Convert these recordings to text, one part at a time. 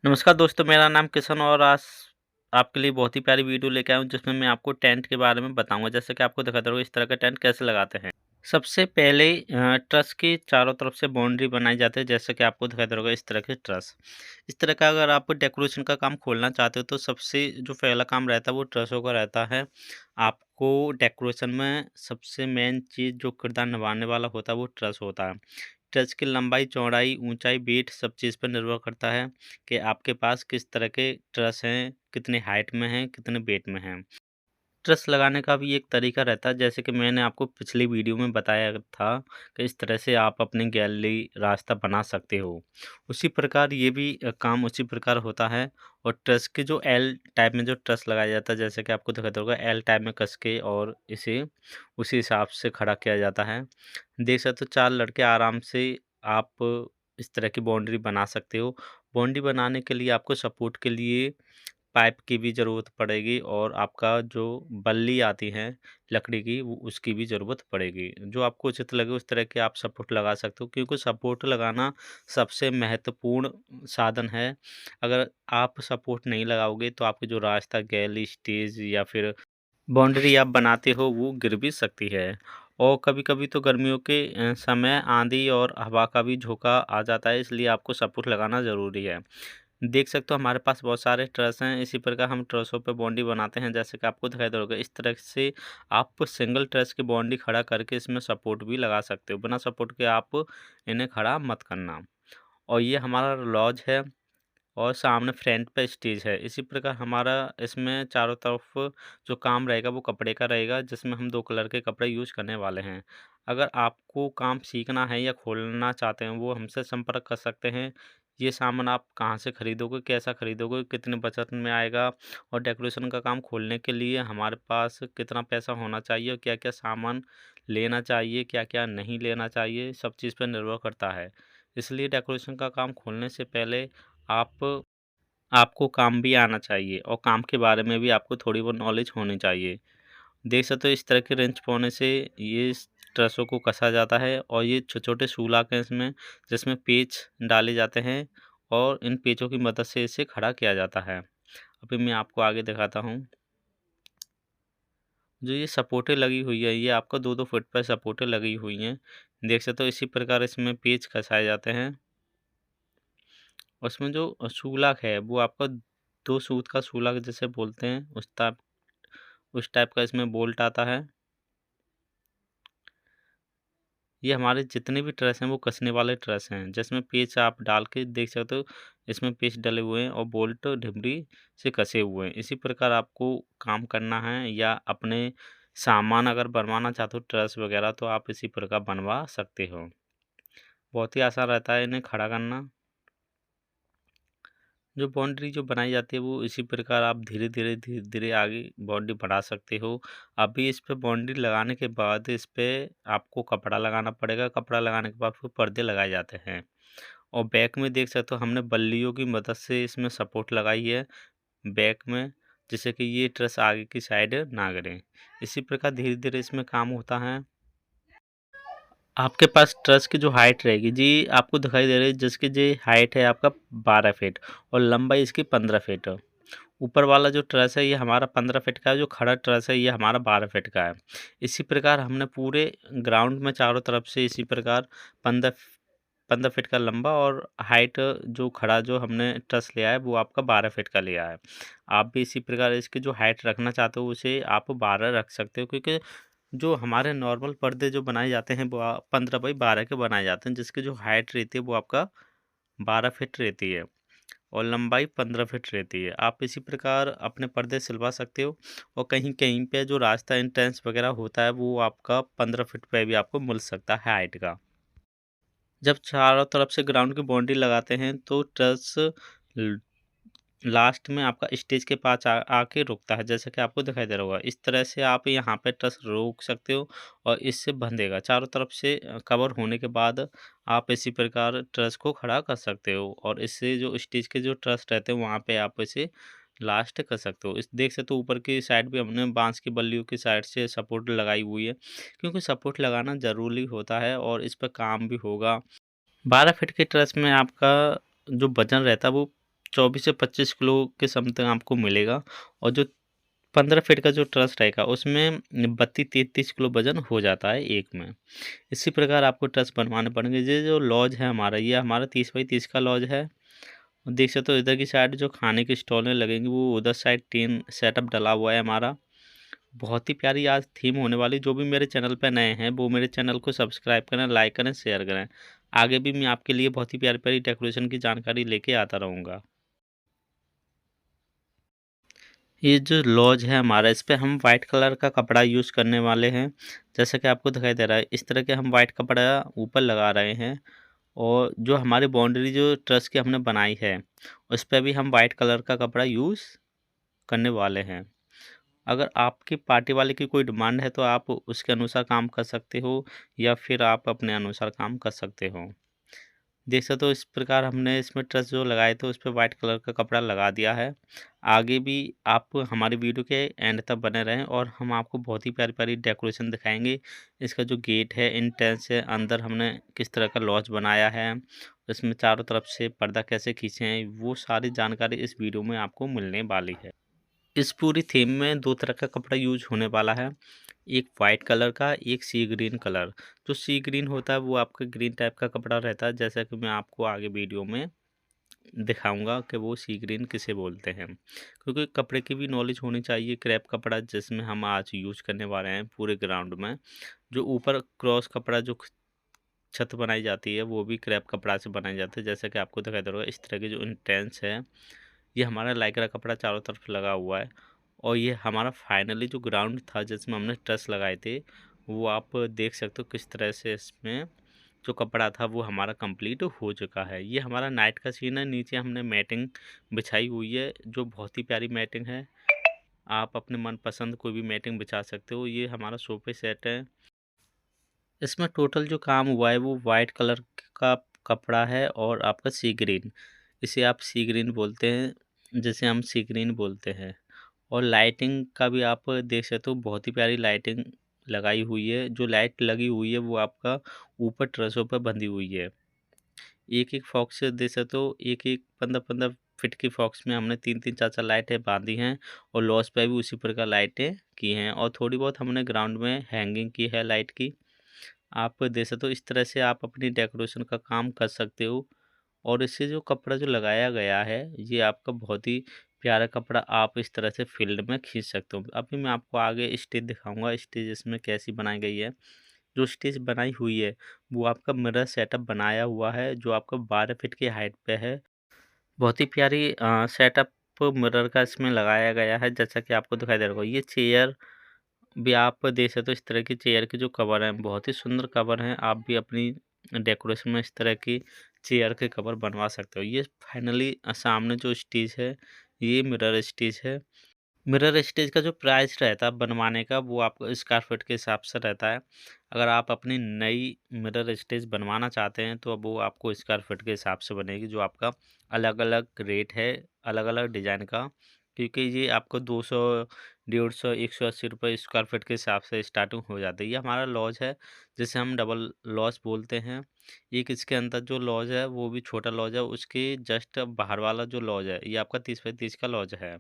नमस्कार दोस्तों, मेरा नाम किशन और आज आपके लिए बहुत ही प्यारी वीडियो लेके आया हूँ जिसमें मैं आपको टेंट के बारे में बताऊँगा। जैसे कि आपको दिखाता रहूँगा इस तरह का टेंट कैसे लगाते हैं। सबसे पहले ट्रस की चारों तरफ से बाउंड्री बनाई जाती है, जैसे कि आपको दिखाई दे रहा होगा इस तरह के ट्रस। इस तरह का अगर आप डेकोरेशन का काम खोलना चाहते हो तो सबसे जो पहला काम रहता है वो ट्रसों का रहता है। आपको डेकोरेशन में सबसे मेन चीज़ जो किरदार निभाने वाला होता है वो ट्रस होता है। ट्रस की लंबाई, चौड़ाई, ऊंचाई, वेट सब चीज़ पर निर्भर करता है कि आपके पास किस तरह के ट्रस हैं, कितनी हाइट में हैं, कितने वेट में हैं। ट्रस लगाने का भी एक तरीका रहता है, जैसे कि मैंने आपको पिछली वीडियो में बताया था कि इस तरह से आप अपनी गैलरी रास्ता बना सकते हो। उसी प्रकार ये भी काम उसी प्रकार होता है। और ट्रस के जो एल टाइप में जो ट्रस लगाया जाता है, जैसे कि आपको दिखाता होगा एल टाइप में कस के और इसे उसी हिसाब से खड़ा किया जाता है। देख सकते हो 4 लड़के आराम से आप इस तरह की बाउंड्री बना सकते हो। बाउंड्री बनाने के लिए आपको सपोर्ट के लिए पाइप की भी ज़रूरत पड़ेगी और आपका जो बल्ली आती है लकड़ी की वो उसकी भी ज़रूरत पड़ेगी। जो आपको उचित लगे उस तरह के आप सपोर्ट लगा सकते हो, क्योंकि सपोर्ट लगाना सबसे महत्वपूर्ण साधन है। अगर आप सपोर्ट नहीं लगाओगे तो आपकी जो रास्ता, गैलरी, स्टेज या फिर बाउंड्री आप बनाते हो वो गिर भी सकती है। और कभी-कभी तो गर्मियों के समय आंधी और हवा का भी झोंका आ जाता है, इसलिए आपको सपोर्ट लगाना ज़रूरी है। देख सकते हो हमारे पास बहुत सारे ट्रस हैं, इसी प्रकार हम ट्रसों पे बाउंड्री बनाते हैं, जैसे कि आपको दिखाई दे रहा होगा। इस तरह से आप सिंगल ट्रस की बाउंड्री खड़ा करके इसमें सपोर्ट भी लगा सकते हो। बिना सपोर्ट के आप इन्हें खड़ा मत करना। और ये हमारा लॉज है और सामने फ्रंट पे स्टेज है। इसी प्रकार हमारा इसमें चारों तरफ जो काम रहेगा वो कपड़े का रहेगा, जिसमें हम 2 कलर के कपड़े यूज़ करने वाले हैं। अगर आपको काम सीखना है या खोलना चाहते हैं, वो हमसे संपर्क कर सकते हैं। ये सामान आप कहाँ से खरीदोगे, कैसा खरीदोगे, कितने बजट में आएगा और डेकोरेशन का काम खोलने के लिए हमारे पास कितना पैसा होना चाहिए और क्या-क्या सामान लेना चाहिए, क्या-क्या नहीं लेना चाहिए, सब चीज़ पे निर्भर करता है। इसलिए डेकोरेशन का काम खोलने से पहले आप आपको काम भी आना चाहिए और काम के बारे में भी आपको थोड़ी बहुत नॉलेज होनी चाहिए। देख सकते हो इस तरह के रेंच पाने से ये ट्रसों को कसा जाता है और ये छोटे-छोटे सुलाक हैं इसमें, जिसमें पेच डाले जाते हैं और इन पेचों की मदद से इसे खड़ा किया जाता है। अभी मैं आपको आगे दिखाता हूँ। जो ये सपोर्टें लगी हुई है, ये आपको 2-2 फुट पर सपोर्टें लगी हुई हैं। देख सकते हो इसी प्रकार इसमें पेच कसाए जाते हैं। उसमें जो शूलक है वो आपका 2 सूत का शूलक जिसे बोलते हैं उस टाइप का इसमें बोल्ट आता है। ये हमारे जितने भी ट्रस हैं वो कसने वाले ट्रस हैं, जिसमें पेच आप डाल के देख सकते हो इसमें पेच डले हुए हैं और बोल्ट ढिमरी से कसे हुए हैं। इसी प्रकार आपको काम करना है या अपने सामान अगर बनवाना चाहते हो ट्रस वगैरह तो आप इसी प्रकार बनवा सकते हो। बहुत ही आसान रहता है इन्हें खड़ा करना। जो बाउंड्री जो बनाई जाती है वो इसी प्रकार आप धीरे-धीरे आगे बाउंड्री बढ़ा सकते हो। अभी इस पे बाउंड्री लगाने के बाद इस पे आपको कपड़ा लगाना पड़ेगा, कपड़ा लगाने के बाद फिर पर्दे लगाए जाते हैं। और बैक में देख सकते हो हमने बल्लियों की मदद से इसमें सपोर्ट लगाई है बैक में, जिससे कि ये ट्रस आगे की साइड ना गिरे। इसी प्रकार धीरे-धीरे इसमें काम होता है। आपके पास ट्रस की जो हाइट रहेगी जी, आपको दिखाई दे रही है जिसकी जी हाइट है आपका 12 फीट और लंबाई इसकी 15 फीट है। ऊपर वाला जो ट्रस है ये हमारा 15 फीट का है, जो खड़ा ट्रस है ये हमारा 12 फीट का है। इसी प्रकार हमने पूरे ग्राउंड में चारों तरफ से इसी प्रकार 15 15 फीट का लंबा और हाइट जो खड़ा जो हमने ट्रस लिया है वो आपका 12 फीट का लिया है। आप भी इसी प्रकार इसकी जो हाइट रखना चाहते हो उसे आप 12 रख सकते हो, क्योंकि जो हमारे नॉर्मल पर्दे जो बनाए जाते हैं वो 15 बाई 12 के बनाए जाते हैं, जिसकी जो हाइट रहती है वो आपका 12 फीट रहती है और लंबाई 15 फीट रहती है। आप इसी प्रकार अपने पर्दे सिलवा सकते हो और कहीं-कहीं पे जो रास्ता एंट्रेंस वगैरह होता है वो आपका 15 फीट पे भी आपको मिल सकता है हाइट का। जब चारों तरफ से ग्राउंड की बाउंड्री लगाते हैं तो ट्रस ल लास्ट में आपका स्टेज के पास आके रुकता है, जैसा कि आपको दिखाई दे रहा होगा। इस तरह से आप यहाँ पे ट्रस रोक सकते हो और इससे बंधेगा। चारों तरफ से कवर होने के बाद आप इसी प्रकार ट्रस को खड़ा कर सकते हो और इससे जो स्टेज के जो ट्रस रहते हैं वहाँ पे आप इसे लास्ट कर सकते हो। इस देख सकते हो ऊपर की साइड भी हमने बाँस की बल्लियों की साइड से सपोर्ट लगाई हुई है, क्योंकि सपोर्ट लगाना ज़रूरी होता है और इस पे काम भी होगा। 12 फीट के ट्रस में आपका जो वज़न रहता है वो 24 से 25 किलो के समथिंग आपको मिलेगा। और जो 15 फीट का जो ट्रस रहेगा उसमें 32-33 किलो वज़न हो जाता है एक में। इसी प्रकार आपको ट्रस बनवाने पड़ेंगे। ये जो लॉज है हमारा, ये हमारा 30 बाई 30 का लॉज है। देख सकते हो इधर की साइड जो खाने की स्टॉलें लगेंगी वो उधर साइड टीन सेटअप डला हुआ है हमारा। बहुत ही प्यारी आज थीम होने वाली। जो भी मेरे चैनल पे नए हैं वो मेरे चैनल को सब्सक्राइब करें, लाइक करें, शेयर करें। आगे भी मैं आपके लिए बहुत ही प्यारी-प्यारी डेकोरेशन की जानकारी लेके आता रहूँगा। ये जो लॉज है हमारा, इस पे हम वाइट कलर का कपड़ा यूज़ करने वाले हैं। जैसा कि आपको दिखाई दे रहा है, इस तरह के हम वाइट कपड़ा ऊपर लगा रहे हैं। और जो हमारी बाउंड्री जो ट्रस की हमने बनाई है, उस पे भी हम वाइट कलर का कपड़ा यूज़ करने वाले हैं। अगर आपकी पार्टी वाले की कोई डिमांड है तो आप उसके अनुसार काम कर सकते हो, या फिर आप अपने अनुसार काम कर सकते हो। देख सकते हो इस प्रकार हमने इसमें ट्रस जो लगाए थे उस पे वाइट कलर का कपड़ा लगा दिया है। आगे भी आप हमारी वीडियो के एंड तक बने रहें और हम आपको बहुत ही प्यारी-प्यारी डेकोरेशन दिखाएँगे। इसका जो गेट है, एंट्रेंस है, अंदर हमने किस तरह का लॉज बनाया है, इसमें चारों तरफ से पर्दा कैसे खींचे हैं, वो सारी जानकारी इस वीडियो में आपको मिलने वाली है। इस पूरी थीम में 2 तरह का कपड़ा यूज़ होने वाला है। एक वाइट कलर का, एक सी ग्रीन कलर। जो सी ग्रीन होता है वो आपका ग्रीन टाइप का कपड़ा रहता है, जैसा कि मैं आपको आगे वीडियो में दिखाऊँगा कि वो सी ग्रीन किसे बोलते हैं। क्योंकि कपड़े की भी नॉलेज होनी चाहिए। क्रेप कपड़ा जिसमें हम आज यूज़ करने वाले हैं पूरे ग्राउंड में। जो ऊपर क्रॉस कपड़ा जो छत बनाई जाती है वो भी क्रेप कपड़ा से बनाई जाती है। जैसा कि आपको दिखाई दे रहा होगा, इस तरह की जो इंटेंस है, ये हमारा लाइक्रा कपड़ा चारों तरफ लगा हुआ है। और ये हमारा फाइनली जो ग्राउंड था जिसमें हमने ट्रस लगाए थे, वो आप देख सकते हो किस तरह से इसमें जो कपड़ा था वो हमारा कंप्लीट हो चुका है। ये हमारा नाइट का सीन है। नीचे हमने मैटिंग बिछाई हुई है जो बहुत ही प्यारी मैटिंग है। आप अपने मनपसंद कोई भी मैटिंग बिछा सकते हो। ये हमारा सोफे सेट है। इसमें टोटल जो काम हुआ है वो वाइट कलर का कपड़ा है और आपका सी ग्रीन, इसे आप सी ग्रीन बोलते हैं, जिसे हम सी ग्रीन बोलते हैं। और लाइटिंग का भी आप देख सकते हो, बहुत ही प्यारी लाइटिंग लगाई हुई है। जो लाइट लगी हुई है वो आपका ऊपर ट्रसों पर बंधी हुई है। एक-एक फॉक्स से देख सकते हो, एक-एक 15-15 फीट की फॉक्स में हमने 3-3 4-4 लाइटें बाँधी हैं। और लॉस पे भी उसी प्रकार लाइटें की हैं और थोड़ी बहुत हमने ग्राउंड में हैंगिंग की है लाइट की। आप देख सकते हो इस तरह से आप अपनी डेकोरेशन का काम कर सकते हो। और इससे जो कपड़ा जो लगाया गया है, ये आपका बहुत ही प्यारा कपड़ा आप इस तरह से फील्ड में खींच सकते हो। अभी मैं आपको आगे स्टेज दिखाऊँगा, स्टेज इसमें कैसी बनाई गई है। जो स्टेज बनाई हुई है, वो आपका मिरर सेटअप बनाया हुआ है, जो आपका 12 फीट की हाइट पे है। बहुत ही प्यारी सेटअप मिरर का इसमें लगाया गया है, जैसा कि आपको दिखाई दे रहा होगा। ये चेयर भी आप देख सकते हो, इस तरह की चेयर के जो कवर हैं, बहुत ही सुंदर कवर हैं। आप भी अपनी डेकोरेशन में इस तरह की चेयर के कवर बनवा सकते हो। ये फाइनली सामने जो स्टेज है, ये मिरर स्टेज है। मिरर स्टेज का जो प्राइस रहता है बनवाने का, वो आपको स्क्वायर फीट के हिसाब से रहता है। अगर आप अपनी नई मिरर स्टेज बनवाना चाहते हैं तो अब वो आपको स्क्वायर फीट के हिसाब से बनेगी, जो आपका अलग-अलग रेट है, अलग-अलग डिज़ाइन का। क्योंकि ये आपको 200, 150, 180 रुपए स्क्वायर फीट के हिसाब से स्टार्टिंग हो जाती है। ये हमारा लॉज है, जिसे हम डबल लॉज बोलते हैं। एक इसके अंदर जो लॉज है वो भी छोटा लॉज है, उसके जस्ट बाहर वाला जो लॉज है, ये आपका 30 बाई 30 का लॉज है।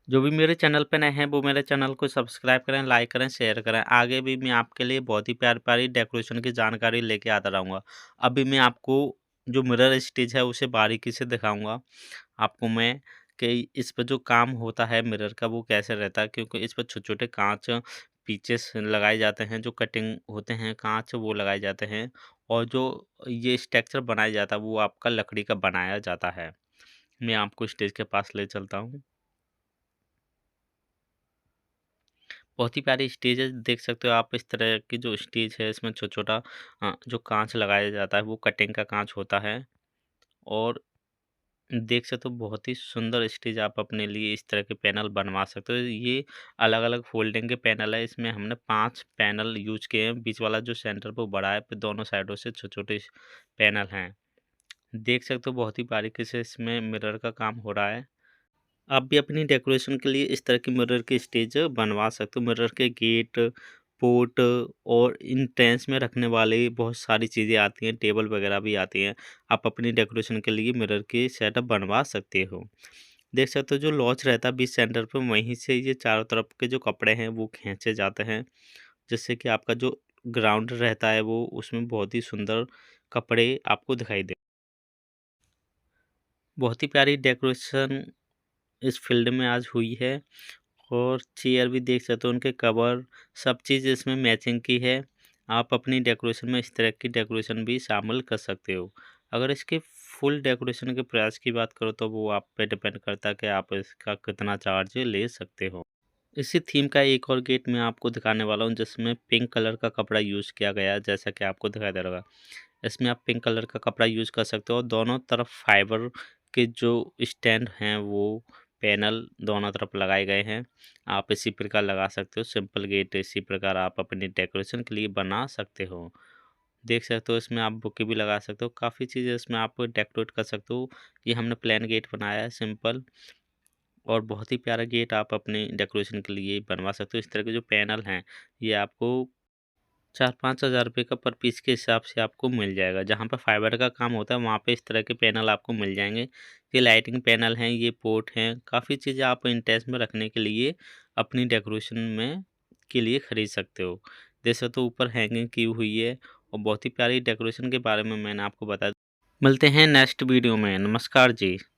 जो भी मेरे चैनल पे नए हैं वो मेरे चैनल को सब्सक्राइब करें, लाइक करें, शेयर करें। आगे भी मैं आपके लिए बहुत ही प्यारी-प्यारी डेकोरेशन की जानकारी लेके आता रहूँगा। अभी मैं आपको जो मिरर स्टेज है उसे बारीकी से दिखाऊँगा आपको मैं, कि इस पे जो काम होता है मिरर का वो कैसे रहता है, क्योंकि इस पे छोटे-छोटे काँच पीछे से लगाए जाते हैं, जो कटिंग होते हैं काँच वो लगाए जाते हैं। और जो ये स्ट्रक्चर बनाया जाता है वो आपका लकड़ी का बनाया जाता है। मैं आपको स्टेज के पास ले चलता हूँ। बहुत ही प्यारी स्टेज है, देख सकते हो आप इस तरह की जो स्टेज है इसमें छोटा-छोटा जो काँच लगाया जाता है वो कटिंग का काँच होता है। और देख सकते हो बहुत ही सुंदर स्टेज आप अपने लिए इस तरह के पैनल बनवा सकते हो। ये अलग-अलग फोल्डिंग के पैनल है, इसमें हमने 5 पैनल यूज़ किए हैं। बीच वाला जो सेंटर पे बड़ा है, फिर दोनों साइडों से छोटे-छोटे पैनल हैं। देख सकते हो बहुत ही बारीकी से इसमें मिरर का काम हो रहा है। आप भी अपनी डेकोरेशन के लिए इस तरह की मिरर की स्टेज बनवा सकते हो। मिरर के गेट पोट और इन टेंस में रखने वाले बहुत सारी चीज़ें आती हैं, टेबल वगैरह भी आती हैं। आप अपनी डेकोरेशन के लिए मिरर की सेटअप बनवा सकते हो। देख सकते हो जो लॉच रहता है बीच सेंटर पे, वहीं से ये चारों तरफ के जो कपड़े हैं वो खींचे जाते हैं, जिससे कि आपका जो ग्राउंड रहता है वो उसमें बहुत ही सुंदर कपड़े आपको दिखाई दे। बहुत ही प्यारी डेकोरेशन इस फील्ड में आज हुई है। और चेयर भी देख सकते हो, उनके कवर सब चीज़ इसमें मैचिंग की है। आप अपनी डेकोरेशन में इस तरह की डेकोरेशन भी शामिल कर सकते हो। अगर इसके फुल डेकोरेशन के प्राइस की बात करो तो वो आप पे डिपेंड करता है कि आप इसका कितना चार्ज ले सकते हो। इसी थीम का एक और गेट मैं आपको दिखाने वाला हूँ, जिसमें पिंक कलर का कपड़ा यूज़ किया गया है, जैसा कि आपको दिखाई दे रहा होगा। इसमें आप पिंक कलर का कपड़ा यूज़ कर सकते हो और दोनों तरफ फाइबर के जो स्टैंड हैं वो पैनल दोनों तरफ लगाए गए हैं। आप इसी प्रकार लगा सकते हो। सिंपल गेट इसी प्रकार आप अपनी डेकोरेशन के लिए बना सकते हो। देख सकते हो इसमें आप बुके भी लगा सकते हो, काफ़ी चीज़ें इसमें आप डेकोरेट कर सकते हो। ये हमने प्लेन गेट बनाया है सिंपल, और बहुत ही प्यारा गेट आप अपने डेकोरेशन के लिए बनवा सकते हो। इस तरह के जो पैनल हैं ये आपको 4-5 हज़ार रुपये का पर पीस के हिसाब से आपको मिल जाएगा। जहाँ पे फाइबर का काम होता है वहाँ पे इस तरह के पैनल आपको मिल जाएँगे। ये लाइटिंग पैनल हैं, ये पोर्ट हैं, काफ़ी चीज़ें आप इंटेंस में रखने के लिए अपनी डेकोरेशन में के लिए खरीद सकते हो। जैसे तो ऊपर हैंगिंग की हुई है, और बहुत ही प्यारी डेकोरेशन के बारे में मैंने आपको बताया। मिलते हैं नेक्स्ट वीडियो में। नमस्कार जी।